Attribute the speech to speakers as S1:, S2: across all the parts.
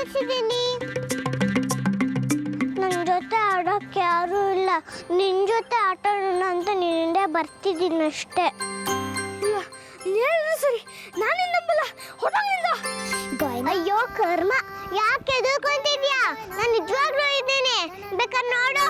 S1: ಕಳ್ಸಿದ್ದೀನಿ. ನನ್ನ ಜೊತೆ ಆಡೋಕ್ಕೆ ಯಾರೂ ಇಲ್ಲ. ನಿನ್ನ ಜೊತೆ ಆಟ ಆಡೋಣ ಅಂತ ನಿನ್ನಿಂದ ಬರ್ತಿದ್ದೀನಿ ಅಷ್ಟೇ. ಸರಿ, ನಾನಿಂದ ನಂಬಲ್ಲ. ಅಯ್ಯೋ ಕರ್ಮ, ಯಾಕೆ ಎದುರ್ಕೊಂತಿದ್ಯಾ? ನಾನು ನಿಜವಾಗ್ಲೂ ಇದ್ದೇನೆ, ಬೇಕಾದ್ರೆ ನೋಡು.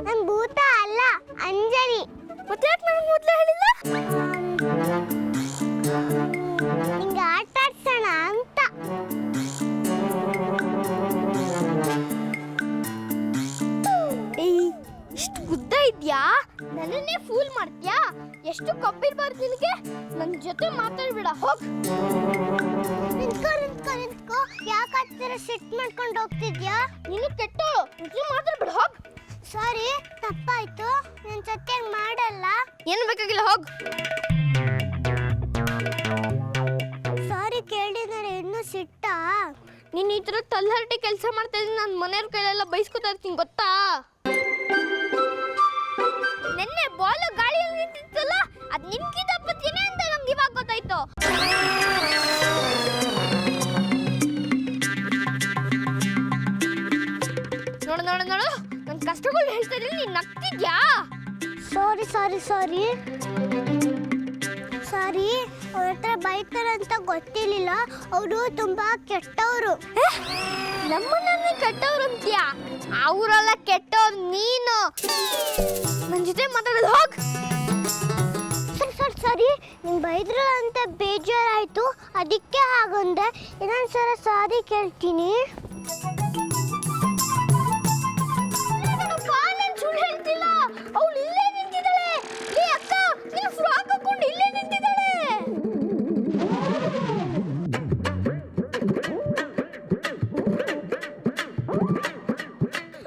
S1: ನಾನು ಭೂತ ಅಲ್ಲ, ಅಂಜಲಿ. ಮತ್ತೆ ಯಾಕೆ ನನಗೆ ಮೊದಲೇ ಹೇಳಿಲ್ಲ? ನಿಂಗೆ ಆಟ ಆಡ್ಸೋಣ ಅಂತ. ಇಷ್ಟು ಉದ್ದ ಇದ್ಯಾ? ನನ್ನನ್ನೇ ಫೂಲ್ ಮಾಡ್ತೀಯಾ? ಎಷ್ಟು ಕಬ್ಬಿರ್ಬಾರ್ದು ನಿನಗೆ? ನನ್ನ ಜೊತೆ ಮಾತಾಡ್ಬೇಡ, ಹೋಗ್. ನಿಂತ್ಕೋ, ಯಾಕೆ ಹತ್ತಿರ ಸಿಟ್ ಮಾಡ್ಕೊಂಡು ಹೋಗ್ತಿದ್ಯಾ? ನೀನು ಕೆಟ್ಟೋಳು, ಮಾತಾಡ್ಬೇಡ, ಹೋಗ್. ಸಾರಿ, ತಪ್ಪಾಯ್ತು. ನನ್ನ ಜೊತೆ ಮಾಡಲ್ಲ. ಏನು ಬೇಕಾಗಿಲ್ಲ, ಹೋಗ್. ಸಾರಿ ಕೇಳಿದರೆ ಇನ್ನೂ ಸಿಟ್ಟಾ? ನೀನು ಈ ಥರ ತಲ್ಲಹರಟೆ ಕೆಲಸ ಮಾಡ್ತಾ ಇದ್ದೀನಿ. ನನ್ನ ಮನೆಯವ್ರ ಕೈಲೆಲ್ಲ ಬೈಸ್ಕೊತಾ ಇರ್ತೀನಿ, ಗೊತ್ತಾ? ನೆನ್ನೆ ಬಾಲ್ ಗಾಳಿಯಲ್ಲಿ ನಿಂತಿತ್ತಲ್ಲ, ಅದು ನಿಮ್ಗಿಂತ ಬತ್ತೀನಿ ಅಂತ ನಮ್ಗೆ ಇವಾಗ ಗೊತ್ತಾಯ್ತು. ನೋಡು ನೋಡು ನೋಡು, ನನ್ನ ಕಷ್ಟಗಳು ಹೇಳ್ತಾ ಇದ್ದೀನಿ, ನೀನು ನಗ್ತಿದ್ಯಾ? ಸಾರಿ, ಅವ್ರ ಹತ್ರ ಬೈತಾರಂತ ಗೊತ್ತಿರಲಿಲ್ಲ. ಅವರು ತುಂಬಾ ಕೆಟ್ಟವರು. ನಮ್ಮನ್ನ ಕೆಟ್ಟವ್ರು ಅಂತೀಯಾ? ಅವರೆಲ್ಲ ಕೆಟ್ಟವ್ರು, ನೀನು ನನ್ನ ಜೊತೆ ಮಾತಾಡೋದು, ಹೋಗ್. ಸರಿ, ನಿಂಗೆ ಬೈದ್ರು ಅಂತ ಬೇಜಾರಾಯ್ತು, ಅದಕ್ಕೆ ಹಾಗಂದೆ. ಇನ್ನೊಂದ್ಸಲ ಸಾರಿ ಕೇಳ್ತೀನಿ. ಹೇಳ್ತಿಲ್ಲ, ಅವಳು ಇಲ್ಲೇ ನಿಂತಿದ್ದಾಳೆ. ಏ ಅಕ್ಕ, ನೀನು ಫ್ರಾಕ್ ಹಾಕೊಂಡು ಇಲ್ಲೇ ನಿಂತಿದ್ದಾಳೆ.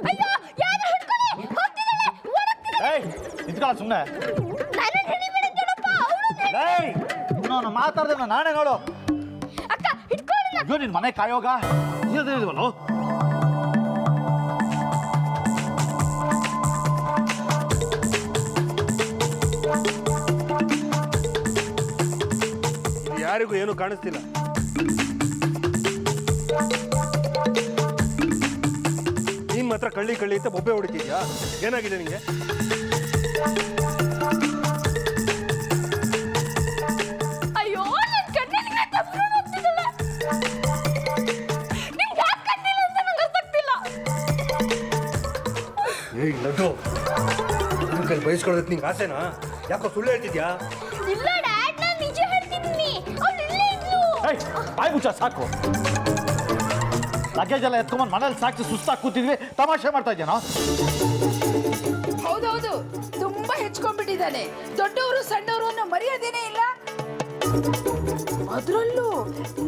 S1: ಅಯ್ಯೋ, ಯಾರು ಹಿಡ್ಕೊಳ್ಳಿ, ಹೋಗ್ತಿದ್ದಾಳೆ, ಓಡೋಗ್ತಿದ್ದಾಳೆ.
S2: ಏಯ್, ನಿಂತ್ಕೊಳ್ಳ ಸುಮ್ಮನೆ.
S1: ನಾನು ಹಿಡಿಬೇಡ ಕಣಪ್ಪ, ಅವಳು.
S2: ಏಯ್, ನಾನು ಮಾತಾಡ್ದೆ ನಾನೇ ನೋಡು.
S1: ಅಕ್ಕ ಹಿಡ್ಕೊಳ್ಳಿ.
S2: ಅಯ್ಯೋ, ನಿನ್ನ ಮನೆ ಕಾಯೋಗ ಇಲ್ವಲ್ಲ.
S3: ಯಾರಿಗೂ ಏನು ಕಾಣಿಸ್ತಿಲ್ಲ. ನೀನ್ ಮಾತ್ರ ಕಳ್ಳಿ ಅಂತ ಬೊಬ್ಬೆ ಹೊಡಿತಿದ್ಯಾ? ಏನಾಗಿದೆ ನಿಂಗೆ?
S1: ಅಯ್ಯೋ, ನನ್ನ ಕಣ್ಣಿಗೆ ತಪ್ಪಿಕೊಂಡು ಹೋಗ್ತಿದ್ದಾಳೆ. ನಿಮ್ಗೆ ಯಾಕೆ ಕಣ್ಣಿಲ್ಲ ಅಂತ ನಂಗೆ ಗೊತ್ತಾಗ್ತಿಲ್ಲ.
S3: ಏಯ್ ಲಡ್ಡು, ನಿನ್ನ ಕೈ ಬಯಸ್ಕೊಳ್ಳೋದಕ್ಕೆ ನಿಂಗೆ ಆಸೆನಾ? ಯಾಕೋ ಸುಳ್ಳು ಹೇಳ್ತಿದ್ಯಾ?
S1: ಇಲ್ಲ ಡ್ಯಾಡ್, ನಾನು ನಿಜ ಹೇಳ್ತಿದ್ದೀನಿ. ಅವಳು ಇಲ್ಲೇ ಇದ್ಲು.
S2: ಏಯ್, ಬಾಯ್ ಮುಚ್ಚ, ಸಾಕು. ಲಗೇಜ್ ಎಲ್ಲ ಎತ್ಕೊಂಡ್ ಮನೇಲಿ ಸಾಕಿ ಸುಸ್ತಾಗಿ ಕೂತಿದ್ವಿ, ತಮಾಷೆ ಮಾಡ್ತಾ ಇದ್ದೇನೋ?
S4: ಹೌದೌದು, ತುಂಬಾ ಹೆಚ್ಕೊಂಡ್ಬಿಟ್ಟಿದ್ದಾನೆ. ದೊಡ್ಡವರು ಸಣ್ಣವರು ಅನ್ನೋ ಮರ್ಯಾದೆನೇ ಇಲ್ಲ. ಅದರಲ್ಲೂ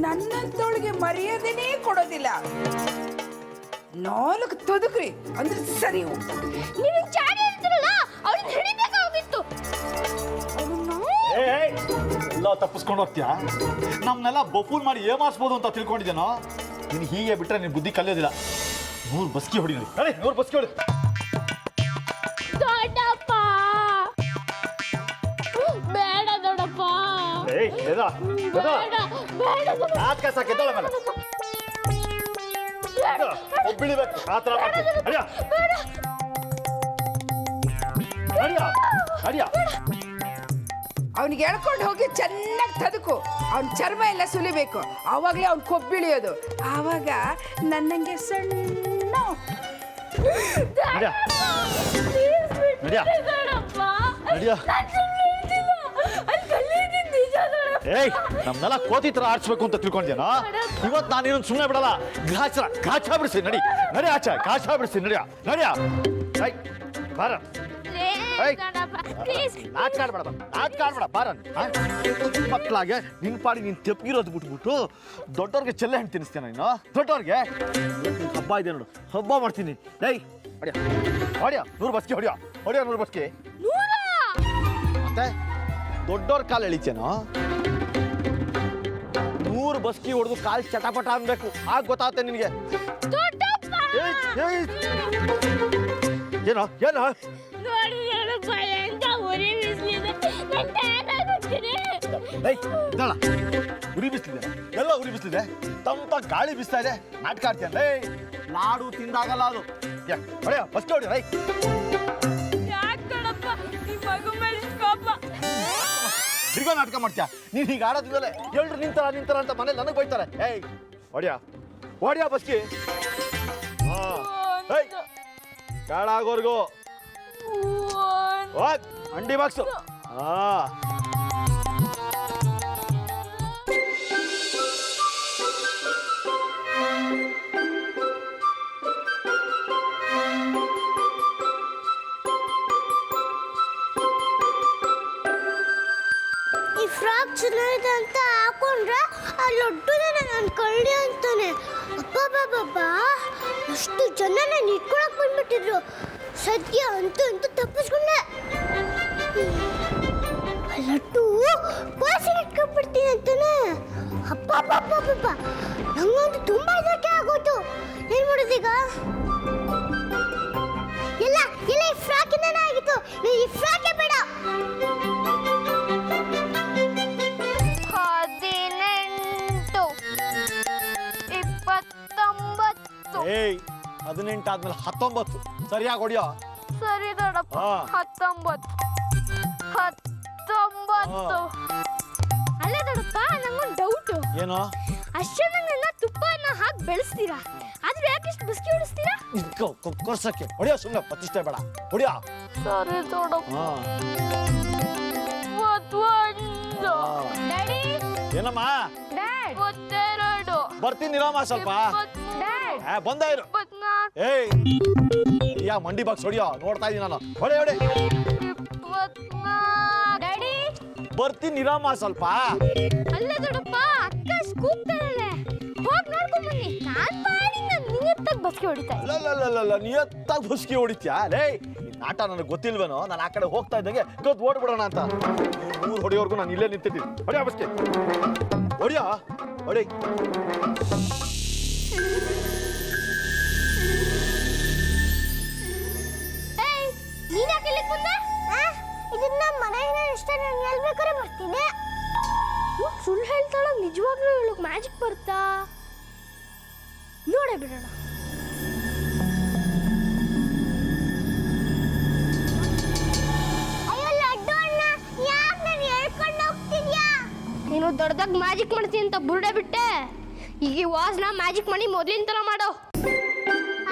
S4: ನನ್ನಂತವಳಿಗೆ ಮರ್ಯಾದೆನೇ ಕೊಡೋದಿಲ್ಲ. 4 ತೊದಕ್ರಿ ಅಂದ್ರೆ ಸರಿ.
S1: ನೀವು ಚಾಡಿ ಹೇಳ್ತಿರಲ್ಲ, ಅವಳನ್ನ ಹಿಡಿಬೇಕಾಗಿತ್ತು.
S2: ಎಲ್ಲ ತಪ್ಪಿಸ್ಕೊಂಡು ಹೋಗ್ತೀಯಾ? ನಮ್ಮನ್ನೆಲ್ಲ ಬಫೂಲ್ ಮಾಡಿ ಏಮಾರಿಸ್ಬೋದು ಅಂತ ತಿಳ್ಕೊಂಡಿದ್ದೇನೋ? ನೀನು ಹೀಗೆ ಬಿಟ್ರೆ ನಿನ್ ಬುದ್ಧಿ ಕಲಿಯೋದಿಲ್ಲ. 100 ಬಸ್ಕಿ ಹೊಡಿಲಿ. 100 ಬಸ್ಕಿ ಹೊಡಿ.
S1: ದೊಡ್ಡಪ್ಪ ಬೇಡ, ದೊಡ್ಡಪ್ಪ.
S2: ಏಯ್, ಬೇಡ ಆತ್ಕ ಸಾಕು, ಎದ್ದೋಳ ಮೇಲೆ ಒಬ್ಬಿಳಿಬೇಕು. ಆ ಥರ ಮಾಡ್ತೀನಿ. ಅಡಿಯ
S4: ಅವನಿಗೆ ಎಳ್ಕೊಂಡು ಹೋಗಿ ಚೆನ್ನಾಗಿ ತದಕು. ಅವನ ಚರ್ಮ ಎಲ್ಲ ಸುಲಿಬೇಕು, ಆವಾಗಲೇ ಅವ್ನು ಕೊಬ್ಬಿಳಿಯೋದು. ಆವಾಗ ನನ್ನಂಗೆ ಸಣ್ಣ.
S1: ದೊಡ್ಡಪ್ಪ
S2: ಏಯ್ ನಮ್ನೆಲ್ಲ ಕೋತಿ ತರ ಆಡ್ಸ್ಬೇಕು ಅಂತ ತಿಳ್ಕೊಂಡ್ಯಾನ ಇವತ್ತು ನಾನು ಇನ್ನೊಂದು ಸುಮ್ಮನೆ ಬಿಡಲ್ಲ ಗಾಚ ಬಿಡಿಸಿ ನಡಿ ನಡಿ ಆಚೆ ಗಾಚ ಬಿಡಿಸಿ ನಡಿಯ ಬಾರ ನಾಟಕ ಆಡ್ಬೇಡ ಬಾರ ಮಕ್ಕಳಾಗೆ ನಿನ್ ಪಾಡಿ ನೀನ್ ತೆಪ್ಪಿರೋದು ಬಿಟ್ಬಿಟ್ಟು ದೊಡ್ಡವ್ರಿಗೆ ಚೆಲ್ಲೆ ಹಣ್ಣು ತಿನ್ನಿಸ್ತೇನೆ ನೀನು ದೊಡ್ಡವ್ರಿಗೆ ಹಬ್ಬ ಇದೆ ನೋಡು ಹಬ್ಬ ಮಾಡ್ತೀನಿ ಏಯ್ ಹೊಡಿಯ 100 ಬಸ್ಕಿ ಹೊಡಿಯ 100 ಬಸ್ಕಿ ಮತ್ತೆ ದೊಡ್ಡವ್ರ ಕಾಲು ಎಳಿತೇನೋ 100 ಬಸ್ಕಿ ಹೊಡೆದು ಕಾಲು ಚಟಪಟ ಅನ್ಬೇಕು ಆಗ ಗೊತ್ತಾಗುತ್ತೆ ನಿನಗೆ ಏನೋ ಉರಿ ಬಿಸ್ಲಿದೆ ಎಲ್ಲ ಉರಿ ಬಿಸ್ಲಿದೆ ತಂಪ ಗಾಳಿ ಬಿಸ್ತಾ ಇದೆ ನಾಟಕ ಆಡ್ತೀಯ ಲಾಡು ತಿಂದಾಗಲ್ಲ ಅದು ಹೊಡೆಯ ಬಸ್ಕಿ ಹೊಡಿ ರೈ ತಿರ್ಗಾ ನಾಟಕ ಮಾಡ್ತೀಯ ನೀನು ಹೀಗೆ ಆಡೋದ್ಮೇಲೆ ಎಲ್ರು ನಿಂತಾರ ಅಂತ ಮನೇಲಿ ನನಗೆ ಬೈತಾರೆ ಏಯ್ ಹೊಡಿಯ ಬಸ್ಕಿ ಕಾಳಾಗೋರ್ಗು ಅಂಡಿ ಬಾಕ್ಸು
S1: ಈ ಫ್ರಾಕ್ ಚೆನ್ನಾಗಿದೆ ಅಂತ ಹಾಕೊಂಡ್ರೆ ಆ ಲಡ್ಡುನೇ ನನ್ನ ಕಳ್ಳಿ ಅಂತಾನೆ ಅಪ್ಪ ಅಷ್ಟು ಜನ ನಾನು ಇಟ್ಕೊಳಕ್ ಬಂದ್ಬಿಟ್ಟಿದ್ರು ಸದ್ಯ ಅಂತೂ ತಪ್ಪಿಸ್ಕೊಂಡೆ ಲಡ್ಡು ಪಾಸಿಗೆ ಇಟ್ಕೊಂಡ್ಬಿಡ್ತೀನಿ ಅಂತಾನೆ ಅಪ್ಪ ನಂಗಂತೂ ತುಂಬಾ ಇದಕ್ಕೆ ಆಗೋಯ್ತು ಏನ್ ಮಾಡೋದೀಗ ಎಲ್ಲ ಈ ಫ್ರಾಕಿಂದನೇ ಆಗಿತ್ತು ಈ ಫ್ರಾಕೆ ಬೇಡ
S2: 18 ಆದ್ಮೇಲೆ 19 ಸರಿಯಾಗಿ ಹೊಡಿಯೋ
S1: ಸರಿ ದೊಡ್ಡಪ್ಪ 19 ಅಲ್ಲ ದೊಡ್ಡಪ್ಪ ನಂಗೊಂದು ಡೌಟ್
S2: ಏನೋ
S1: ಅಷ್ಟೊಂದನ್ನೆಲ್ಲ ತುಪ್ಪನ ಹಾಕಿ ಬೆಳೆಸ್ತೀರಾ ಆದ್ರೆ ಯಾಕೆ ಇಷ್ಟು ಬಸ್ಕಿ ಹೊಡಿಸ್ತೀರಾ
S2: ಕೊರ್ಸಕ್ಕೆ ಹೊಡಿಯೋ ಸುಮ್ಮನೆ ಪ್ರತಿಷ್ಠೆ ಬೇಡ ಹೊಡಿಯೋ
S1: ಸರಿ ದೊಡ್ಡಪ್ಪ ಡ್ಯಾಡಿ
S2: ಏನಮ್ಮ
S1: ಡ್ಯಾಡ್
S2: ಬರ್ತೀನಿ ಇರಮ್ಮ ಸ್ವಲ್ಪ ಬಂದ ಇರು ಏಯ್ ಯಾ ಮಂಡಿ ಬಾಕ್ಸ್ ಹೊಡಿಯೋ ನೋಡ್ತಾ ಇದೀನಿ ನಾನು ಹೊಡೆ
S1: ಡ್ಯಾಡಿ
S2: ಬರ್ತೀನಿ ಇರಮ್ಮ ಸ್ವಲ್ಪ
S1: ಅಲ್ಲ ದೊಡ್ಡಪ್ಪ ಅಕ್ಕ ಕೂಗ್ತಾರಲ್ಲ ಹೋಗಿ ನೋಡ್ಕೊಂಡ್ ಬನ್ನಿ ನಾನ್ ಮಾಡಿ ನಿಯತ್ತಾಗಿ ಬಸ್ಕಿ ಹೊಡಿತಾ
S2: ಅಲ್ಲ ನಿಯತ್ತಾಗಿ ಬಸ್ಕಿ ಹೊಡಿತ್ಯಾ ಲೇ ನಾಟ ನನಗೆ ಗೊತ್ತಿಲ್ವೇನೋ ನಾನು ಆ ಕಡೆ ಹೋಗ್ತಾ ಇದ್ದಂಗೆ ಕದ್ ಓಡ್ಬಿಡೋಣ ಅಂತ 3 ಹೊಡಿಯೋರ್ಗು ನಾನು ಇಲ್ಲೇ ನಿಂತಿದ್ದೀನಿ ಹೊಡಿಯೋ ಬಸ್ಕಿ ಹೊಡಿ
S1: ನೀನ್ ಯಾಕೆ ಇಲ್ಲಿಗೆ ಬಂದೆ ಇದನ್ನ ಮನೆಯಿಂದ ಇಷ್ಟ ನಾನು ಎಲ್ಲಿ ಬೇಕಾದ್ರೆ ಬರ್ತೀನಿ ಸುಳ್ಳು ಹೇಳ್ತಾಳ ನಿಜವಾಗ್ಲೂ ಇವಳಿಗೆ ಮ್ಯಾಜಿಕ್ ಬರ್ತಾ ನೋಡೇ ಬಿಡೋಣ ಅಯ್ಯೋ ಲಡ್ಡು ಅಣ್ಣ ಯಾಕೆ ನಾನು ಹೇಳ್ಕೊಂಡು ಹೋಗ್ತಿದ್ಯಾ ನೀನು ದೊಡ್ಡದಾಗಿ ಮ್ಯಾಜಿಕ್ ಮಾಡ್ತೀನಿ ಅಂತ ಬುರುಡೆ ಬಿಟ್ಟೆ ಈಗ ವಾಸ್ನ ಮ್ಯಾಜಿಕ್ ಮಾಡಿ ಮೊದಲಿನ ತರ ಮಾಡೋ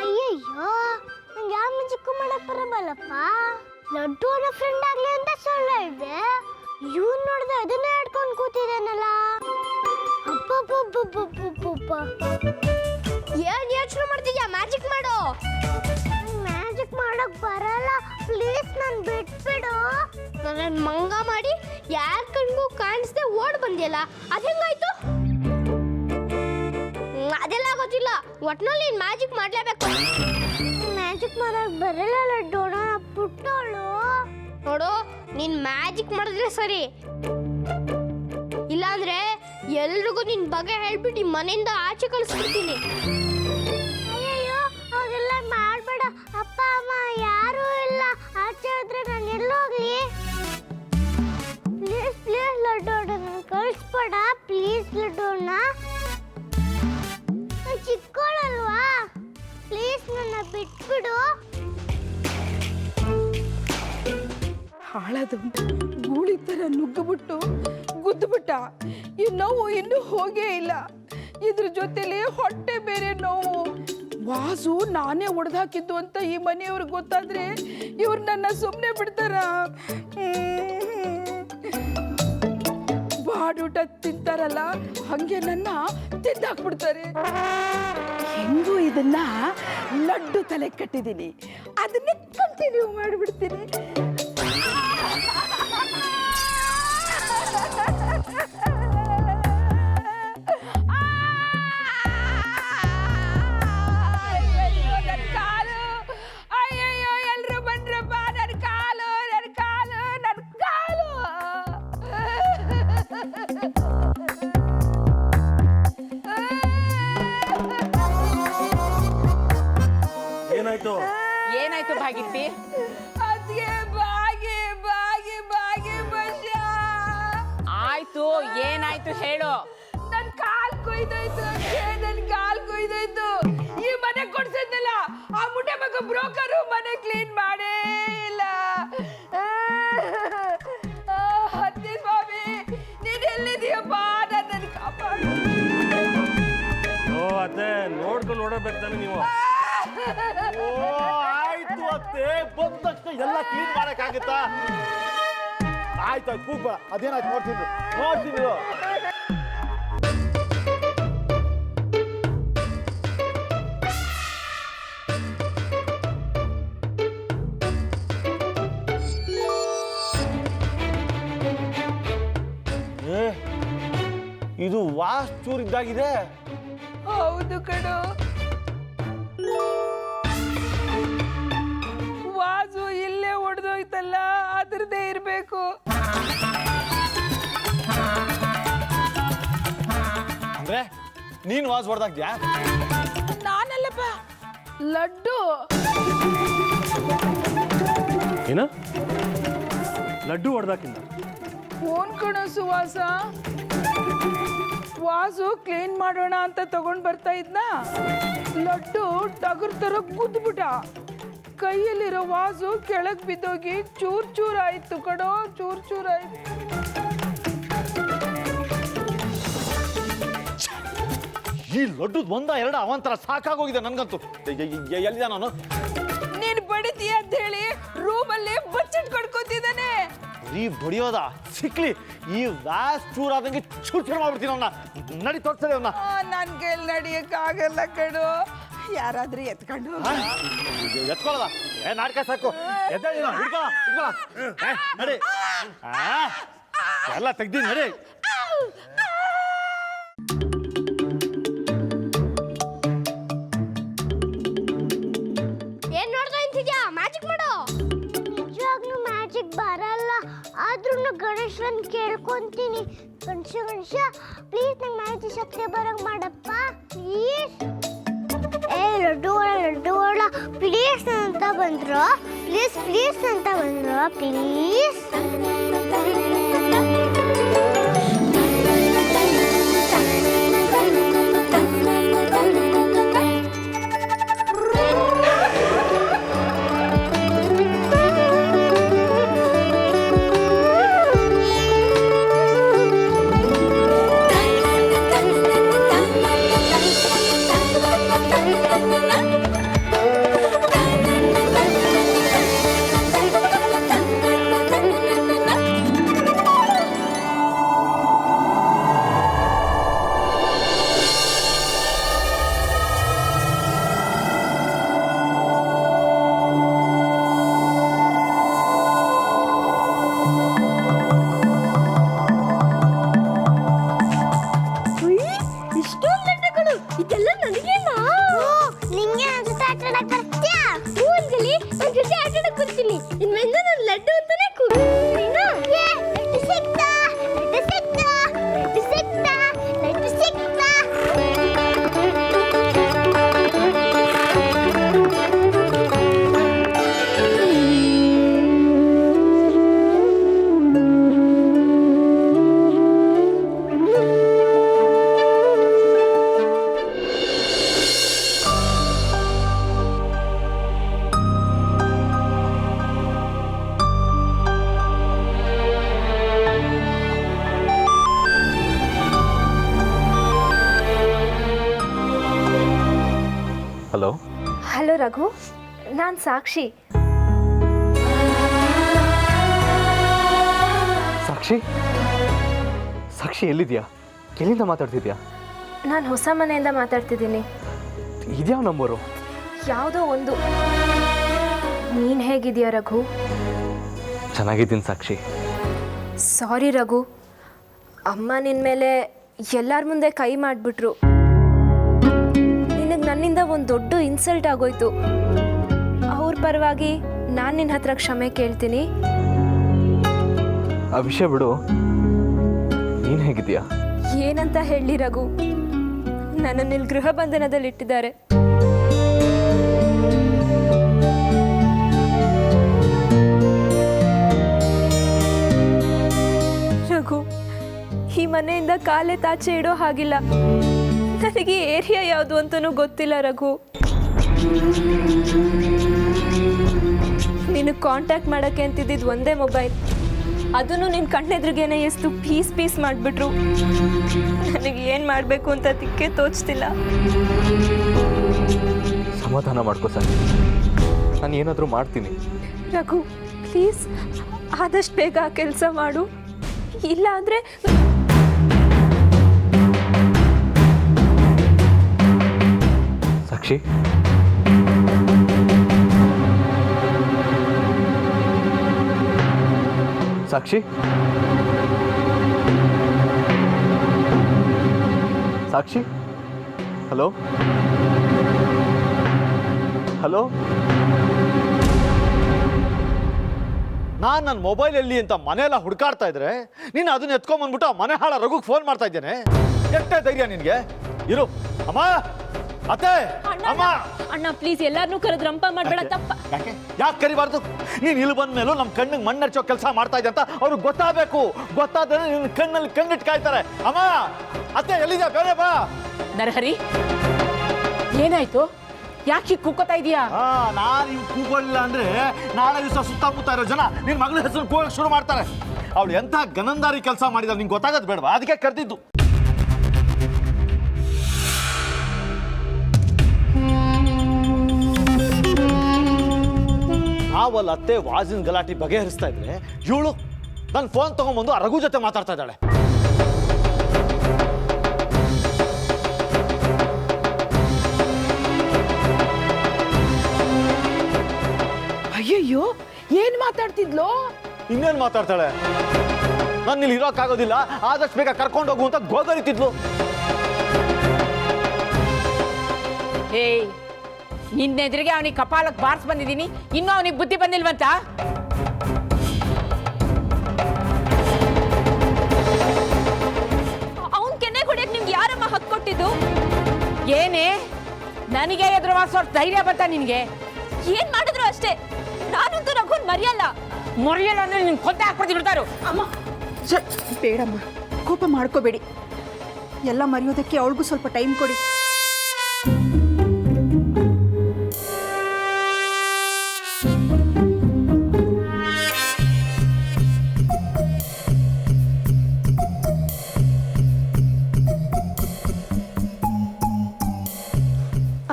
S1: ಅಯ್ಯಯ್ಯೋ ನಂಗೆ ಯಾವ ಮ್ಯಾಜಿಕ್ ಮಾಡಕ್ ಬರಬಲ್ಲಪ್ಪ ಲಡ್ಡು ಅನ್ನೋ ಫ್ರೆಂಡ್ ಆಗ್ಲಿ ಅಂತ ಸುಳ್ಳು ಹೇಳ್ದೆ ಇವ್ನು ನೋಡಿದ್ರೆ ಅದನ್ನೇ ಆಡ್ಕೊಂಡು ಕೂತಿದ್ದಾನಲ್ಲ ಅಪ್ಪಪ್ಪಪ್ಪಪ್ಪಪ್ಪಪ್ಪ ಏನ್ ಯೋಚನೆ ಮಾಡ್ತಿದ್ಯಾ ಮ್ಯಾಜಿಕ್ ಮಾಡು ಮ್ಯಾಜಿಕ್ ಮಾಡಕ್ ಬರಲ್ಲ ಪ್ಲೀಸ್ ನನ್ ಬಿಟ್ಬಿಡು ನನ್ನ ಮಂಗ ಮಾಡಿ ಯಾರ ಕಣ್ಗೂ ಕಾಣಿಸ್ದೆ ಓಡ್ ಬಂದಿಯಲ್ಲ ಅದ್ ಹೆಂಗಾಯ್ತು ಅದೆಲ್ಲ ಗೊತ್ತಿಲ್ಲ ಒಟ್ನಲ್ಲಿ ಮ್ಯಾಜಿಕ್ ಮಾಡ್ಲೇಬೇಕು ಮ್ಯಾಜಿಕ್ ಮಾಡಕ್ ಬರಲ್ಲ ಲಡ್ಡೋಣ ಪುಟ್ಟೋಳು ನೋಡು ನೀನ್ ಮ್ಯಾಜಿಕ್ ಮಾಡಿದ್ರೆ ಸರಿ ಇಲ್ಲಾಂದ್ರೆ ಎಲ್ರಿಗೂ ನಿನ್ ಬಗ್ಗೆ ಹೇಳ್ಬಿಟ್ಟು ಈ ಮನೆಯಿಂದ ಆಚೆ ಕಳಿಸ್ಬಿಡ್ತೀನಿ ಅಯ್ಯಯ್ಯೋ ಹಾಗೆಲ್ಲ ಮಾಡ್ಬೇಡ ಅಪ್ಪ ಅಮ್ಮ ಯಾರೂ ಇಲ್ಲ ಆಚೆ ಹೋದ್ರೆ ನಾನು ಎಲ್ಲೋಗ್ಲಿ ಪ್ಲೀಸ್ ಲಡ್ಡೋಣ ಕಳಿಸ್ಬೇಡ ಪ್ಲೀಸ್ ಲಡ್ಡೋಣ ಚಿಕ್ಕೋಳಲ್ವಾ ಪ್ಲೀಸ್ ನನ್ನ ಬಿಟ್ಬಿಡು
S4: ಹಾಳದ ಗೂಳಿ ಥರ ನುಗ್ಗಿಬಿಟ್ಟು ಗುದ್ದುಬಿಟ್ಟ ಈ ನೋವು ಇನ್ನೂ ಹೋಗೇ ಇಲ್ಲ ಇದ್ರ ಜೊತೆಲಿ ಹೊಟ್ಟೆ ಬೇರೆ ನೋವು ವಾಸು ನಾನೇ ಹೊಡೆದಾಕಿದ್ದು ಅಂತ ಈ ಮನೆಯವ್ರಿಗೆ ಗೊತ್ತಾದ್ರೆ ಇವ್ರು ನನ್ನ ಸುಮ್ಮನೆ ಬಿಡ್ತಾರ ಬಾ ಮಾಡೂಟ ತಿಂತಾರಲ್ಲ ಹಂಗೆ ನನ್ನ ತಿಂದಾಕ್ಬಿಡ್ತಾರೆ. ಹೆಂಗೂ ಇದನ್ನ ಲಡ್ಡು ತಲೆ ಕಟ್ಟಿದ್ದೀನಿ, ಅದನ್ನೇ ಕಂಟಿನ್ಯೂ ಮಾಡಿಬಿಡ್ತೀನಿ.
S5: ಏನಾಯ್ತು ಭಾಗಿತ್ತಿ?
S4: ಅದ್ಗೆ ಬಾಗಿ ಬಾಗಿ ಬಾಗಿ ಬಶ.
S5: ಆಯ್ತು, ಏನಾಯ್ತು ಹೇಳು.
S4: ನನ್ ಕಾಲ್ ಕೊಯ್ದೋಯ್ತು, ನನ್ ಕಾಲ್ ಕೊಯ್ದೋಯ್ತು. ಈ ಮನೆ ಕೊಡ್ಸಿದ್ನಲ್ಲ ಆ ಮುಟ್ಟೆ ಮಗ ಬ್ರೋಕರು ಮನೆ ಕ್ಲೀನ್ ಮಾಡೇ ಇಲ್ಲ. ಹತ್ತಿ ಸ್ವಾಮಿ, ನೀನ್ ಎಲ್ಲಿದೀಯಪ್ಪ? ನನ್ನ ಕಾಪಾಡು.
S6: ಓ ಅತ್ತೆ, ನೋಡ್ಕೊಂಡು ನೋಡಬೇಕು ತಾನೆ ನೀವು.
S2: ಓ ಆಯ್ತು ಅತ್ತೆ, ಬಂದ ತಕ್ಷಣ ಎಲ್ಲ ಕ್ಲೀನ್ ಮಾಡಕ್ಕಾಗತ್ತಾ? ಆಯ್ತು ಆಯ್ತು, ಕೂಗ್ಬೇಡ. ಅದೇನಾಯ್ತು ನೋಡ್ತೀನಿ ನೋಡ್ತೀನಿ. ಇದು ವಾಸ್ತೂರ್ ಇದ್ದಾಗಿದೆ.
S4: ಹೌದು ಕಣೋ, ವಾಸು ಇಲ್ಲೇ ಹೊಡೆದೋಯ್ತಲ್ಲ, ಅದ್ರದ್ದೇ ಇರ್ಬೇಕು.
S2: ಅಂದ್ರೆ ನೀನ್ ವಾಸ್ ಹೊಡೆದಾಗ್ಯಾ?
S4: ನಾನಲ್ಲಪ್ಪ, ಲಡ್ಡು.
S6: ಏನ ಲಡ್ಡು ಹೊಡೆದಾಕಿಂದ?
S4: ಫೋನ್ ಕಣೋ ಸುವಾಸ. ವಾಸು ಕ್ಲೀನ್ ಮಾಡೋಣ ಅಂತ ತಗೊಂಡ್ ಬರ್ತಾ ಇದ್ನ, ಲಡ್ಡು ಟಗರ್ ತರ ಗುದ್ಬಿಟ್ಟ. ಕೈಯಲ್ಲಿರೋ ವಾಸು ಕೆಳಗ್ ಬಿದ್ದೋಗಿ ಚೂರ್ ಚೂರ್ ಆಯ್ತು ಕಣೋ, ಚೂರ್ ಚೂರ್ ಆಯ್ತು.
S2: ಈ ಲಡ್ಡು ಒಂದ ಎರಡ ಅವಂತರ ಸಾಕಾಗೋಗಿದೆ ನನ್ಗಂತೂ. ಎಲ್ಲಿದ ನಾನು?
S4: ನೀನ್ ಬಡಿತೀಯ ಅಂತ ಹೇಳಿ ರೂಮಲ್ಲಿ ಬಚ್ಚಿಟ್ ಕೊಡ್ಕೋತಿದ್ದಾನೆ.
S2: ಈ ಬಡಿಯೋದ ಸಿಕ್ಲಿ, ಈ ವ್ಯಾಸ್ ಚೂರ್ ಆದಂಗೆ ಚೂರ್ ಚೂರ್ ಮಾಡ್ಬಿಡ್ತೀನಿ ಅವನ್ನ. ನಡಿ ತೋರ್ಸಲಿ ಅವನ್ನ.
S4: ನನ್ ಕೈಲಿ ನಡಿಯಕ್ಕಾಗಲ್ಲ ಕಣೋ, ಯಾರಾದ್ರೂ ಎತ್ಕೊಂಡು
S2: ಎತ್ಕೊಳ್ಳದ? ನಾಟಕ ಸಾಕು, ನಡಿ. ಎಲ್ಲ ತೆಗ್ದೀನಿ, ನಡಿ.
S1: ಏನ್ ನೋಡ್ತಾ ನಿಂತಿದ್ಯಾ? ಮ್ಯಾಜಿಕ್ ಮಾಡು. ನಿಜವಾಗ್ಲೂ ಮ್ಯಾಜಿಕ್ ಬರಲ್ಲ, ಆದ್ರೂ ಗಣೇಶನ್ ಕೇಳ್ಕೊಂತೀನಿ. ಗಣೇಶ ಪ್ಲೀಸ್ ನಂಗೆ ಮ್ಯಾಜಿಕ್ ಶಕ್ತಿ ಬರಂಗ್ ಮಾಡಪ್ಪ ಪ್ಲೀಸ್. ಲಡ್ಡು ಪ್ಲೀಸ್ ಅಂತ ಬಂದ್ರು, ಪ್ಲೀಸ್ ಪ್ಲೀಸ್ ಅಂತ ಬಂದ್ರು, ಪ್ಲೀಸ್.
S2: ಹಲೋ
S7: ಹಲೋ ರಘು, ನಾನು ಸಾಕ್ಷಿ.
S2: ಸಾಕ್ಷಿ ಸಾಕ್ಷಿ ಎಲ್ಲಿದ್ಯಾ? ಎಲ್ಲಿಂದ ಮಾತಾಡ್ತಿದ್ಯಾ?
S7: ನಾನು ಹೊಸ ಮನೆಯಿಂದ ಮಾತಾಡ್ತಿದ್ದೀನಿ.
S2: ಇದ್ಯಾವ ನಂಬರು?
S7: ಯಾವುದೋ ಒಂದು. ನೀನು ಹೇಗಿದೆಯಾ ರಘು?
S2: ಚೆನ್ನಾಗಿದ್ದೀನಿ ಸಾಕ್ಷಿ.
S7: ಸಾರಿ ರಘು, ಅಮ್ಮ ನಿನ್ನ ಮೇಲೆ ಎಲ್ಲರ ಮುಂದೆ ಕೈ ಮಾಡಿಬಿಟ್ರು. ನಿನಗೆ ನನ್ನಿಂದ ಒಂದು ದೊಡ್ಡ ಇನ್ಸಲ್ಟ್ ಆಗೋಯ್ತು. ಅವ್ರ ಪರವಾಗಿ ನಾನು ನಿನ್ನ ಹತ್ರ ಕ್ಷಮೆ ಕೇಳ್ತೀನಿ.
S2: ಆ ವಿಷಯ ಬಿಡು, ನೀನು ಹೇಗಿದೆಯಾ?
S7: ಏನಂತ ಹೇಳಿ ರಘು, ನನ್ನನ್ನು ಇಲ್ಲಿ ಗೃಹ ಬಂಧನದಲ್ಲಿಟ್ಟಿದ್ದಾರೆ. ರಘು, ಈ ಮನೆಯಿಂದ ಕಾಲೇ ತಾಚೆ ಇಡೋ ಹಾಗಿಲ್ಲ. ನನಗೆ ಏರಿಯಾ ಯಾವುದು ಅಂತಲೂ ಗೊತ್ತಿಲ್ಲ ರಘು. ನಿನಗೆ ಕಾಂಟ್ಯಾಕ್ಟ್ ಮಾಡೋಕ್ಕೆ ಅಂತಿದ್ದಿದ್ದು ಒಂದೇ ಮೊಬೈಲ್, ಅದನ್ನು ನಿನ್ನ ಕಣ್ಣೆದ್ರಿಗೇನೆ ಎಷ್ಟು ಪೀಸ್ ಮಾಡಿಬಿಟ್ರು. ನನಗೆ ಏನು ಮಾಡಬೇಕು ಅಂತ ದಿಕ್ಕೇ ತೋಚ್ತಿಲ್ಲ.
S2: ಸಮಾಧಾನ ಮಾಡ್ಕೋ ಸರ್, ನಾನು ಏನಾದರೂ ಮಾಡ್ತೀನಿ.
S7: ರಘು ಪ್ಲೀಸ್, ಆದಷ್ಟು ಬೇಗ ಆ ಕೆಲಸ ಮಾಡು. ಇಲ್ಲ ಅಂದರೆ
S2: ಸಾಕ್ಷಿ, ಸಾಕ್ಷಿ, ಸಾಕ್ಷಿ, ಹಲೋ ಹಲೋ, ನಾನು ನನ್ನ ಮೊಬೈಲ್ ಎಲ್ಲಿ ಅಂತ ಮನೆಯೆಲ್ಲ ಹುಡುಕಾಡ್ತಾ ಇದ್ರೆ ನೀನು ಅದನ್ನ ಎತ್ಕೊಂಡ್ಬಂದ್ಬಿಟ್ಟು ಆ ಮನೆ ಹಾಳ ರಘುಗೆ ಫೋನ್ ಮಾಡ್ತಾ ಇದ್ದೇನೆ. ಎಷ್ಟೇ ಧೈರ್ಯ ನಿನಗೆ? ಇರು ಅಮ್ಮ, ಅತ್ತೆ, ಅಮ್ಮ.
S7: ಅಣ್ಣ ಪ್ಲೀಸ್, ಎಲ್ಲಾರನ್ನೂ ಕರೆದು ರಂಪ ಮಾಡಬೇಡ. ತಪ್ಪ
S2: ಯಾಕೆ ಕರಿಬಾರ್ದು? ನೀನು ಇಲ್ಲಿ ಬಂದ ಮೇಲೂ ನಮ್ಮ ಕಣ್ಣಿಗೆ ಮಣ್ಣೆರ್ಚೋ ಕೆಲಸ ಮಾಡ್ತಾ ಇದ್ದೆ ಅಂತ ಅವ್ರಿಗೆ ಗೊತ್ತಾಗಬೇಕು. ಗೊತ್ತಾದ್ರೆ ನಿನ್ನ ಕಣ್ಣಲ್ಲಿ ಕಣ್ಣಿಟ್ಟು ಕಾಯ್ತಾರೆ. ಅಮ್ಮ, ಅತ್ತೆ ಎಲ್ಲಿದೆ? ಬೇರೆ ಬಾ.
S5: ನರಹರಿ, ಏನಾಯ್ತು? ಯಾಕೆ ಹೀಗೆ ಕೂಕೋತಾ ಇದೀಯಾ?
S2: ನಾನು ಹಿಂಗೆ ಕೂಗೋಳಿಲ್ಲ ಅಂದ್ರೆ ನಾಳೆ ದಿವಸ ಸುತ್ತಮುತ್ತ ಇರೋ ಜನ ನಿನ್ನ ಮಗಳ ಹೆಸರು ಕೂಗಕ್ಕೆ ಶುರು ಮಾಡ್ತಾರೆ. ಅವಳು ಎಂಥ ಗನಂದಾರಿ ಕೆಲಸ ಮಾಡಿದ ನಿಂಗೆ ಗೊತ್ತಾಗೋದು ಬೇಡವಾ? ಅದಕ್ಕೆ ಕರೆದಿದ್ದು. ನಾವಲ್ಲಿ ಅತ್ತೆ ವಾಜಿನ ಗಲಾಟೆ ಬಗೆಹರಿಸ್ತಾ ಇದ್ರೆ ಇವಳು ನನ್ನ ಫೋನ್ ತಗೊಂಡ್ಬಂದು ಆ ರಘು ಜೊತೆ ಮಾತಾಡ್ತಾ ಇದ್ದಾಳೆ.
S4: ಅಯ್ಯಯ್ಯೋ, ಏನ್ ಮಾತಾಡ್ತಿದ್ಲೋ?
S2: ಇನ್ನೇನು ಮಾತಾಡ್ತಾಳೆ? ನಾನು ಇಲ್ಲಿ ಇರೋಕ್ಕಾಗೋದಿಲ್ಲ, ಆದಷ್ಟು ಬೇಗ ಕರ್ಕೊಂಡು ಹೋಗು ಅಂತ ಗೋಗರಿತಿದ್ಲು.
S5: ಏಯ್, ನಿನ್ನೆದ್ರಿಗೆ ಅವನಿಗೆ ಕಪಾಲಕ್ಕೆ ಬಾರ್ಸ್ ಬಂದಿದ್ದೀನಿ, ಇನ್ನೂ ಅವನಿಗೆ ಬುದ್ಧಿ ಬಂದಿಲ್ವಂತ?
S7: ಅವನ್ ಕೆನ್ನೆ ಹೊಡೆಯಕ್ಕೆ ನಿಮ್ಗೆ ಯಾರಮ್ಮ ಹಕ್ಕು ಕೊಟ್ಟಿದ್ದು?
S5: ಏನೇ ನನಗೆ ಎದುರು ವಾಸೋಷ್ಟು ಧೈರ್ಯ ಬರ್ತಾ ನಿನಗೆ?
S7: ಏನ್ ಮಾಡಿದ್ರು ಅಷ್ಟೇ, ನಾನಂತೂ ರಘುನ್ ಮರೆಯಲ್ಲ.
S5: ಮೊರೆಯಲ್ಲ ಅಂದ್ರೆ ನಿನ್ ಕೊಂತೆ ಹಾಕ್ಬಿಡ್ತಿ ಬಿಡ್ತಾರು.
S4: ಅಮ್ಮ ಬೇಡಮ್ಮ, ಕೋಪ ಮಾಡ್ಕೋಬೇಡಿ. ಎಲ್ಲ ಮರೆಯೋದಕ್ಕೆ ಅವಳಿಗೂ ಸ್ವಲ್ಪ ಟೈಮ್ ಕೊಡಿ.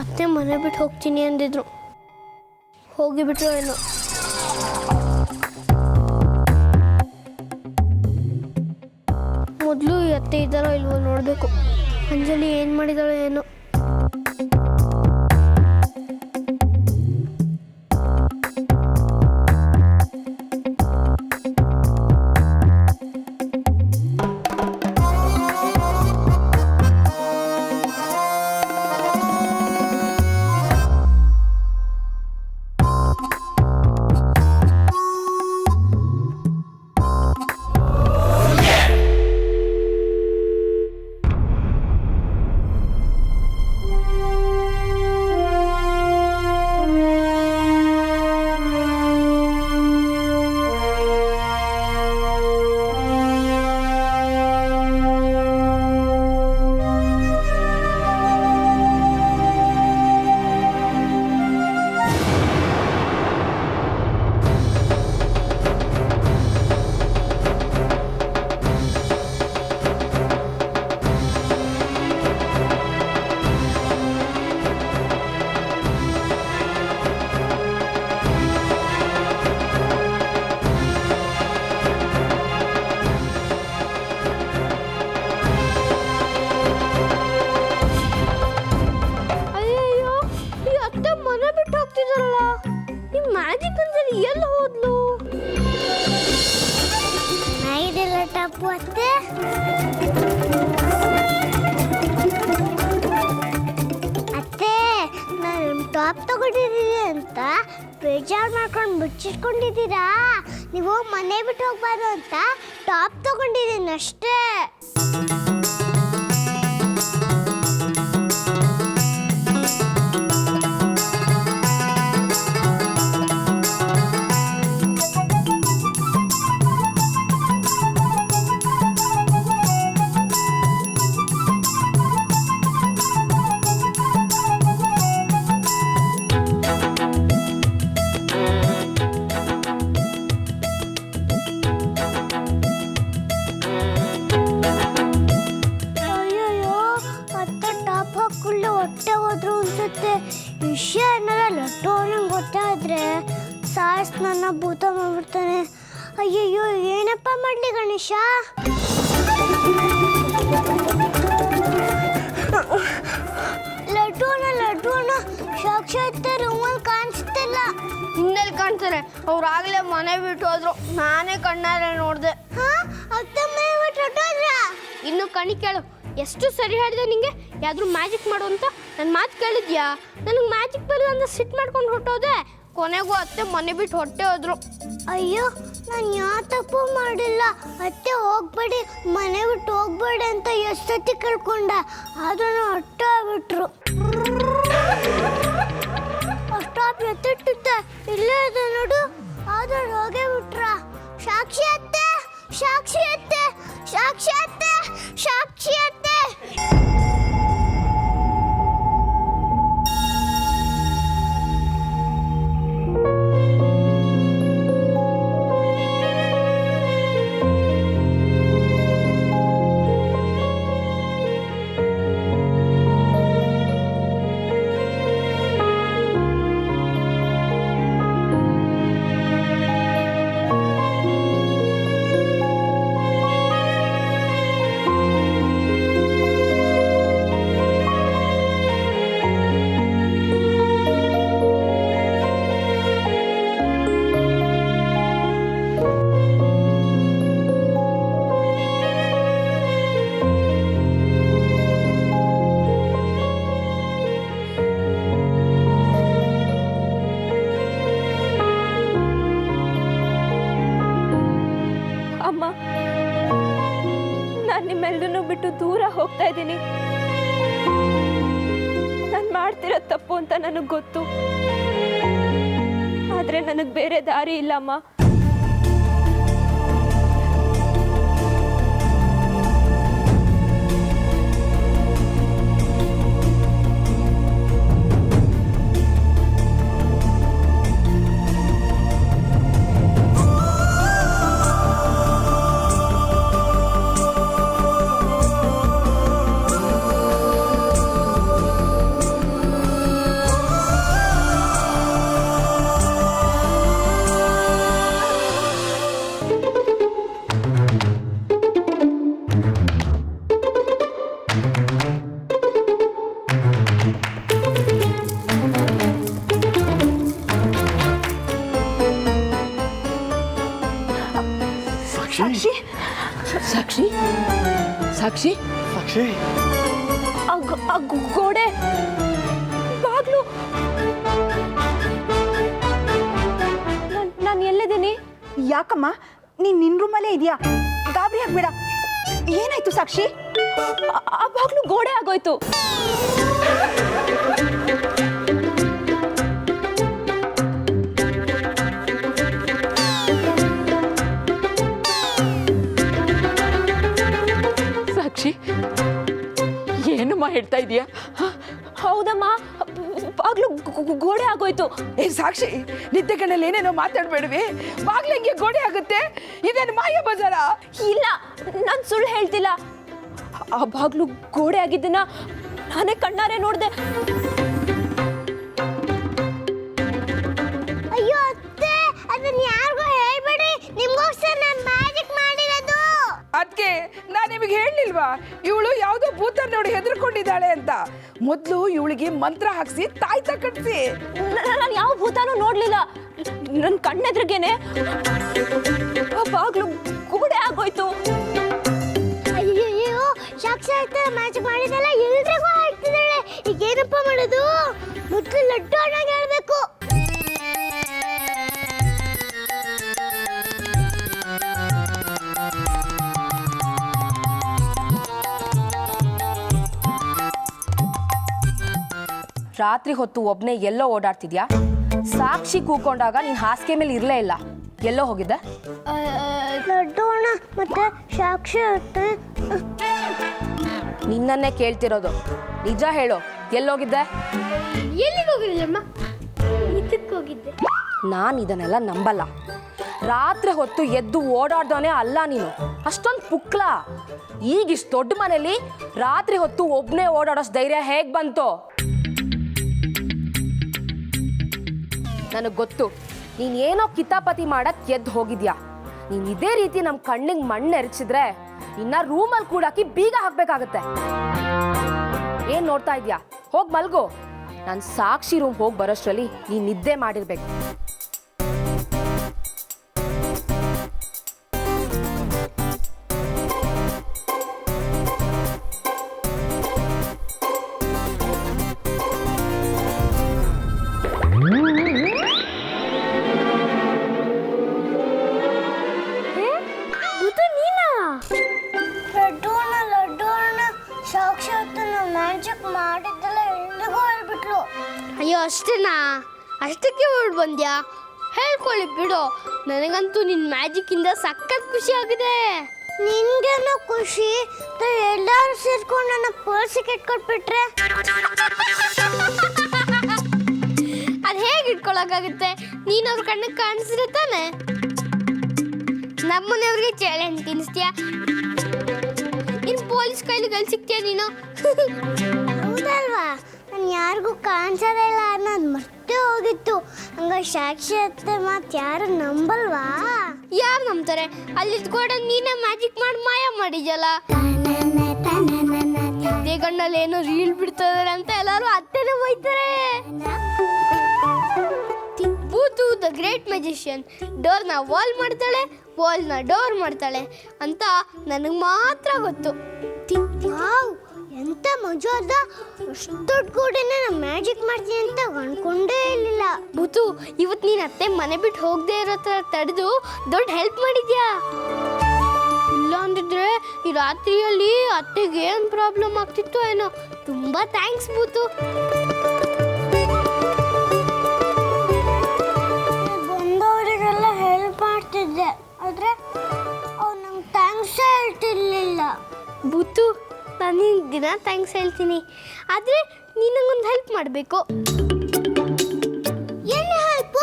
S1: ಅತ್ತೆ ಮನೆ ಬಿಟ್ಟು ಹೋಗ್ತೀನಿ ಅಂದಿದ್ರು, ಹೋಗಿಬಿಟ್ರು ಏನೋ. ಮೊದಲು ಈ ಅತ್ತೆ ಇದ್ದಾರೋ ಇಲ್ವೋ ನೋಡಬೇಕು. ಅಂಜಲಿ ಏನು ಮಾಡಿದಾಳೋ ಏನೋ. ಮತ್ತೆ ಅತ್ತೆ ನಾನು ಟಾಪ್ ತಗೊಂಡಿದ್ದೀನಿ ಅಂತ ಬೇಜಾರು ಮಾಡ್ಕೊಂಡು ಮುಚ್ಚಿಟ್ಕೊಂಡಿದ್ದೀರಾ? ನೀವು ಮನೆ ಬಿಟ್ಟು ಹೋಗ್ಬಾರ್ದು ಅಂತ ಟಾಪ್ ತಗೊಂಡಿದ್ದೀನಿ ಅಷ್ಟೇ. ಹೊಟ್ಟೆ ಹೋದ್ರು ಅನ್ಸುತ್ತೆ. ವಿಷಯ ಏನಾರ ಲಡ್ಡು ಅವನಿಗೆ ಗೊತ್ತಾದ್ರೆ ಸಾಯಸ್ ನನ್ನ ಭೂತ ಮಾಡ್ಬಿಡ್ತಾನೆ. ಅಯ್ಯಯ್ಯೋ ಏನಪ್ಪ ಮಾಡ್ಲಿ ಗಣೇಶ? ಲಡ್ಡುವನ ಸಾಕ್ಷಾತ್ ರೂಮಲ್ಲಿ ಕಾಣಿಸ್ತಿಲ್ಲ. ಹಿಂದಲ್ಲಿ ಕಾಣ್ತಾರೆ. ಅವ್ರು ಆಗ್ಲೇ ಮನೆ ಬಿಟ್ಟು ಹೋದ್ರು. ನಾನೇ ಕಣ್ಣಾರೆ ನೋಡಿದೆ. ಇನ್ನು ಕಣಿ ಕೇಳು, ಎಷ್ಟು ಸರಿ ಹೇಳಿದೆ ನಿಂಗೆ ಯಾವ್ದು ಮ್ಯಾಜಿಕ್ ಮಾಡು ಅಂತ. ನನ್ನ ಮಾತು ಕೇಳಿದ್ಯಾ? ನನಗೆ ಮ್ಯಾಜಿಕ್ ಬರಲ್ಲ ಅಂತ ಸಿಟ್ಟು ಮಾಡ್ಕೊಂಡು ಹೊಟ್ಟೋದೆ. ಕೊನೆಗೂ ಅತ್ತೆ ಮನೆ ಬಿಟ್ಟು ಹೊಟ್ಟೆ ಹೋದ್ರು. ಅಯ್ಯೋ ನಾನು ಯಾವ ತಪ್ಪು ಮಾಡಿಲ್ಲ. ಅತ್ತೆ ಹೋಗ್ಬೇಡಿ, ಮನೆ ಬಿಟ್ಟು ಹೋಗ್ಬೇಡಿ ಅಂತ ಎಷ್ಟೊತ್ತಿ ಕೇಳ್ಕೊಂಡೆ. ಅದನ್ನು ಹೊಟ್ಟೆ ಬಿಟ್ರು. ಅಷ್ಟಾಪ್ ಎತ್ತಿಟ್ಟುತ್ತೆ ಇಲ್ಲೇ ಇದೆ ನೋಡು. ಆದ್ರೆ ಹೋಗೇ ಬಿಟ್ರ. ಸಾಕ್ಷಿ ಅತ್ತೆ, ಸಾಕ್ಷಿ ಅತ್ತೆ, ಸಾಕ್ಷಿ ಅತ್ತೆ, ಸಾಕ್ಷಿ ಅತ್ತೆ.
S7: ಅಮ್ಮ, ನಾನು ನಿಮ್ಮೆಲ್ಲರನ್ನೂ ಬಿಟ್ಟು ದೂರ ಹೋಗ್ತಾ ಇದ್ದೀನಿ. ನಾನು ಮಾಡ್ತಿರೋ ತಪ್ಪು ಅಂತ ನನಗೆ ಗೊತ್ತು. ಆದರೆ ನನಗೆ ಬೇರೆ ದಾರಿ ಇಲ್ಲ ಅಮ್ಮ.
S5: ಸಾಕ್ಷಿ ಸಾಕ್ಷಿ ಸಾಕ್ಷಿ
S2: ಸಾಕ್ಷಿ
S7: ಗೋಡೆ ಬಾಗ್ಲು. ನಾನು ಎಲ್ಲಿದ್ದೀನಿ?
S8: ಯಾಕಮ್ಮ ನೀನ್ ನಿನ್ ರೂಮಲ್ಲೇ ಇದೆಯಾ? ಗಾಬರಿ ಆಗ್ಬೇಡ. ಏನಾಯ್ತು ಸಾಕ್ಷಿ?
S7: ಆ ಬಾಗ್ಲು ಗೋಡೆ ಆಗೋಯ್ತು.
S5: ಸಾಕ್ಷಿ, ಏನಮ್ಮ ಹೇಳ್ತಾ ಇದೀಯಾ?
S7: ಹೌದಮ್ಮ, ಬಾಗ್ಲು ಗೋಡೆ ಆಗೋಯ್ತು.
S4: ಏ ಸಾಕ್ಷಿ, ನಿದ್ದೆ ಕಣ್ಣಲ್ಲಿ ಏನೇನೋ ಮಾತಾಡ್ಬೇಡ್ವಿ. ಬಾಗ್ಲು ಹೆಂಗೆ ಗೋಡೆ ಆಗುತ್ತೆ? ಇದೇನು ಮಾಯ ಬಜಾರ?
S7: ಇಲ್ಲ, ನಾನು ಸುಳ್ಳು ಹೇಳ್ತಿಲ್ಲ. ಆ ಬಾಗ್ಲು ಗೋಡೆ ಆಗಿದ್ದನ್ನ ನಾನೇ ಕಣ್ಣಾರೆ ನೋಡಿದೆ.
S1: ಅಯ್ಯೋ ಅತ್ತೆ, ಅದನ್ನ ಯಾರಿಗೂ ಹೇಳ್ಬೇಡಿ. ನಿಮ್ಗೋಸ್ಕರ ನಾನು ಮ್ಯಾಜಿಕ್ ಮಾಡಿರೋದು.
S4: ಅದಕ್ಕೆ ನಾನು ನಿಮಗೆ ಹೇಳಲಿಲ್ವಾ ಇವಳು ಯಾವುದೋ ಭೂತ ನೋಡಿ ಹೆದರ್ಕೊಂಡಿದ್ದಾಳೆ ಅಂತ? ಮೊದಲು ಇವಳಿಗೆ ಮಂತ್ರ ಹಾಕ್ಸಿ ತಾಯ್ತ ಕಟ್ಸಿ.
S7: ನಾನು ಯಾವ ಭೂತಾನೂ ನೋಡ್ಲಿಲ್ಲ. ನನ್ನ ಕಣ್ಣೆದ್ರಿಗೇನೆ ಆ ಬಾಗ್ಲು ಗೋಡೆ ಆಗೋಯ್ತು.
S1: ಸಾಕ್ಷಾತ್ ಮ್ಯಾಜಿಕ್ ಮಾಡಿದಲ್ಲ ಎಲ್ರಿಗೂ ಹೇಳ್ತಿದ್ದಾಳೆ. ಈಗ ಏನಪ್ಪ ಮಾಡೋದು? ಮೊದಲು ಲಡ್ಡು ಅಣ್ಣಗೆ ಹೇಳ್ಬೇಕು.
S7: ರಾತ್ರಿ ಹೊತ್ತು ಒಬ್ಬನೇ ಎಲ್ಲೋ ಓಡಾಡ್ತಿದ್ಯಾ? ಸಾಕ್ಷಿ ಕೂಕೊಂಡಾಗ ನೀನು ಹಾಸಿಗೆ ಮೇಲೆ ಇರಲೇ ಇಲ್ಲ. ಎಲ್ಲೋ ಹೋಗಿದ್ದೆ?
S1: ಲಡ್ಡು ಅಣ್ಣ ಮತ್ತೆ ಸಾಕ್ಷಿ
S7: ನಿನ್ನನ್ನೇ ಕೇಳ್ತಿರೋದು, ನಿಜ ಹೇಳು, ಎಲ್ಲೋಗಿದ್ದೆ?
S1: ಎಲ್ಲಿಗೆ ಹೋಗಿಲ್ಲಮ್ಮ? ಇದಕ್ಕೆ ಹೋಗಿದ್ದೆ.
S7: ನಾನು ಇದನ್ನೆಲ್ಲ ನಂಬಲ್ಲ. ರಾತ್ರಿ ಹೊತ್ತು ಎದ್ದು ಓಡಾಡ್ದವನೇ ಅಲ್ಲ ನೀನು. ಅಷ್ಟೊಂದು ಪುಕ್ಲ. ಈಗಿಷ್ಟು ದೊಡ್ಡ ಮನೇಲಿ ರಾತ್ರಿ ಹೊತ್ತು ಒಬ್ಬನೇ ಓಡಾಡೋಷ್ಟು ಧೈರ್ಯ ಹೇಗೆ ಬಂತು? ನನಗೆ ಗೊತ್ತು, ನೀನೇನೋ ಕಿತಾಪತಿ ಮಾಡಕ್ ಎದ್ದು ಹೋಗಿದ್ಯಾ. ನೀನು ಇದೇ ರೀತಿ ನಮ್ಮ ಕಣ್ಣಿಗೆ ಮಣ್ಣು ಎರಚಿದ್ರೆ ಇನ್ನ ರೂಮಲ್ಲಿ ಕೂಡಾಕಿ ಬೀಗ ಹಾಕ್ಬೇಕಾಗತ್ತೆ. ಏನ್ ನೋಡ್ತಾ ಇದ್ಯಾ? ಹೋಗಿ ಮಲ್ಗೋ. ನಾನು ಸಾಕ್ಷಿ ರೂಮ್ ಹೋಗಿ ಬರೋಷ್ಟರಲ್ಲಿ ನೀನು ನಿದ್ದೆ ಮಾಡಿರ್ಬೇಕು.
S1: ಮ್ಯಾಜಿಕ್ ಮಾಡಿದ್ದೆಲ್ಲ ಎಲ್ಲಿಗೂ ಹೇಳ್ಬಿಟ್ಲು. ಅಯ್ಯೋ ಅಷ್ಟೇನಾ? ಅಷ್ಟಕ್ಕೆ ಹೊರಡು ಬಂದ್ಯಾ? ಹೇಳ್ಕೊಳ್ಳಿ ಬಿಡು. ನನಗಂತೂ ನಿನ್ನ ಮ್ಯಾಜಿಕ್ಕಿಂದ ಸಖತ್ ಖುಷಿ ಆಗಿದೆ. ನಿನ್ಗೇನೋ ಖುಷಿ? ಎಲ್ಲರೂ ಸೇರ್ಕೊಂಡು ನನ್ನ ಪರ್ಸಿಗೆ ಇಟ್ಕೊಟ್ಬಿಟ್ರೆ ಅದು ಹೇಗೆ ಇಟ್ಕೊಳಕ್ಕಾಗುತ್ತೆ? ನೀನು ಅವ್ರ ಕಣ್ಣಿಗೆ ಕಾಣಿಸಿದ್ರೆ ತಾನೆ. ನಮ್ಮನೆಯವ್ರಿಗೆ ಚಾಲೆಂಜ್ ತಿನ್ನಿಸ್ತೀಯ? ಇನ್ನು ಪೊಲೀಸ್ ಕೈಲಿಗೆ ಸಿಗ್ತೀಯ ನೀನು? ಹೌದಲ್ವಾ? ನಾನು ಯಾರಿಗೂ ಕಾಣಿಸೋದೇ ಇಲ್ಲ ಅನ್ನೋದು ಮರ್ತೇ ಹೋಗಿತ್ತು. ಹಂಗ ಸಾಕ್ಷಿ ಹತ್ತೆ ಮಾತು ಯಾರು ನಂಬಲ್ವಾ? ಯಾರು ನಂಬ್ತಾರೆ? ಅಲ್ಲಿ ಇದ್ಕೊಂಡು ನೀನೇ ಮ್ಯಾಜಿಕ್ ಮಾಡಿ ಮಾಯ ಮಾಡಿದ್ಯಲ್ಲ. ನಿದ್ದೆ ಗಣ್ಣಲ್ಲಿ ಏನೋ ರೀಲ್ ಬಿಡ್ತಿದಾರೆ ಅಂತ ಎಲ್ಲರೂ ಅತ್ತೆನೇ ಹೋಯ್ತಾರೆ. ಬೂತು ದ ಗ್ರೇಟ್ ಮ್ಯಾಜಿಷಿಯನ್ ಡೋರ್ನ ವಾಲ್ ಮಾಡ್ತಾಳೆ, ವಾಲ್ನ ಡೋರ್ ಮಾಡ್ತಾಳೆ ಅಂತ ನನಗೆ ಮಾತ್ರ ಗೊತ್ತು. ಎಂತ ಮಜಾ ಅದ! ಅಷ್ಟು ದೊಡ್ಡ ಗೋಡೆನ ನಾನು ಮ್ಯಾಜಿಕ್ ಮಾಡ್ತೀನಿ ಅಂತ ಅನ್ಕೊಂಡೇ ಇರಲಿಲ್ಲ. ಬೂತು, ಇವತ್ತು ನೀನು ಅತ್ತೆ ಮನೆ ಬಿಟ್ಟು ಹೋಗದೆ ಇರೋ ಥರ ತಡೆದು ದೊಡ್ಡ ಹೆಲ್ಪ್ ಮಾಡಿದ್ಯಾ. ಇಲ್ಲ ಅಂದಿದ್ರೆ ಈ ರಾತ್ರಿಯಲ್ಲಿ ಅತ್ತೆಗೆ ಏನು ಪ್ರಾಬ್ಲಮ್ ಆಗ್ತಿತ್ತು ಏನೋ. ತುಂಬ ಥ್ಯಾಂಕ್ಸ್ ಬೂತು. ಬಂದವರಿಗೆಲ್ಲ ಹೆಲ್ಪ್ ಮಾಡ್ತಿದ್ದೆ, ಆದರೆ ಅವ್ರು ನಂಗೆ ಥ್ಯಾಂಕ್ಸ್ ಹೇಳ್ತಿರ್ಲಿಲ್ಲ. ಬೂತು, ನಾನು ನಿನಗೆ ದಿನ ಥ್ಯಾಂಕ್ಸ್ ಹೇಳ್ತೀನಿ, ಆದರೆ ನೀನು ನಂಗೊಂದು ಹೆಲ್ಪ್ ಮಾಡಬೇಕು. ಏನು ಹೆಲ್ಪು?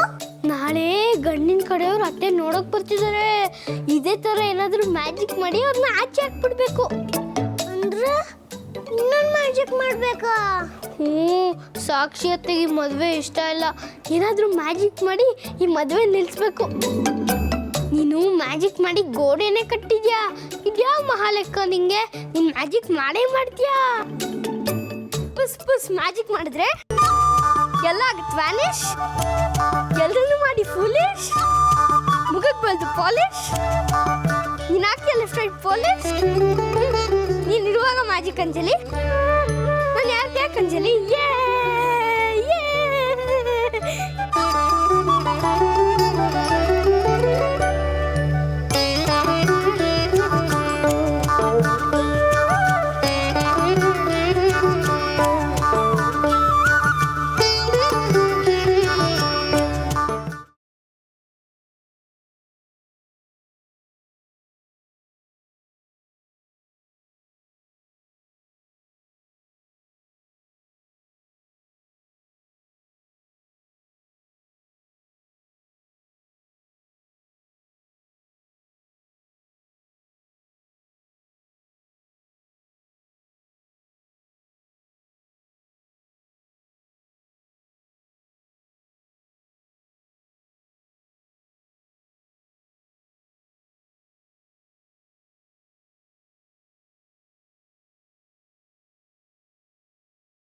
S1: ನಾಳೆ ಗಂಡಿನ ಕಡೆಯವ್ರು ಅತ್ತೆ ನೋಡೋಕೆ ಬರ್ತಿದ್ದಾರೆ. ಇದೇ ಥರ ಏನಾದರೂ ಮ್ಯಾಜಿಕ್ ಮಾಡಿ ಅವ್ರನ್ನ ಆಚೆ ಹಾಕ್ಬಿಡ್ಬೇಕು. ಅಂದ್ರೆ ಇನ್ನೊಂದು ಮ್ಯಾಜಿಕ್ ಮಾಡಬೇಕಾ? ಸಾಕ್ಷಿ ಅತ್ತೆಗೆ ಈ ಮದುವೆ ಇಷ್ಟ ಇಲ್ಲ. ಏನಾದರೂ ಮ್ಯಾಜಿಕ್ ಮಾಡಿ ಈ ಮದುವೆ ನಿಲ್ಲಿಸ್ಬೇಕು. ನೀನು ಮ್ಯಾಜಿಕ್ ಮಾಡಿ ಗೋಡೆನೇ ಕಟ್ಟಿದ್ಯಾ. ಇದ್ಯಾ ಮಹಾಲೆಕ್ಕ ನಿಂಗೆ? ನೀನು ಮ್ಯಾಜಿಕ್ ಮಾಡೇ ಮಾಡ್ತೀಯಾ? ಪುಸ್ ಪುಸ್ ಮ್ಯಾಜಿಕ್ ಮಾಡಿದ್ರೆ ಎಲ್ಲ ಆಗುತ್ತೆ ವ್ಯಾನಿಶ್. ಎಲ್ಲರೂ ಮಾಡಿ ಫೂಲಿಶ್. ಮುಖಕ್ಕೆ ಬಲ್ದು ಪಾಲಿಶ್. ನೀನು ಹಾಕ್ತೀಯ ಲೆಫ್ಟ್ ರೈಟ್ ಪಾಲಿಶ್. ನೀನು ಇರುವಾಗ ಮ್ಯಾಜಿಕ್ ಅಂಜಲಿ. ನಾನು ಯಾಕೆ ಅಂಜಲಿ?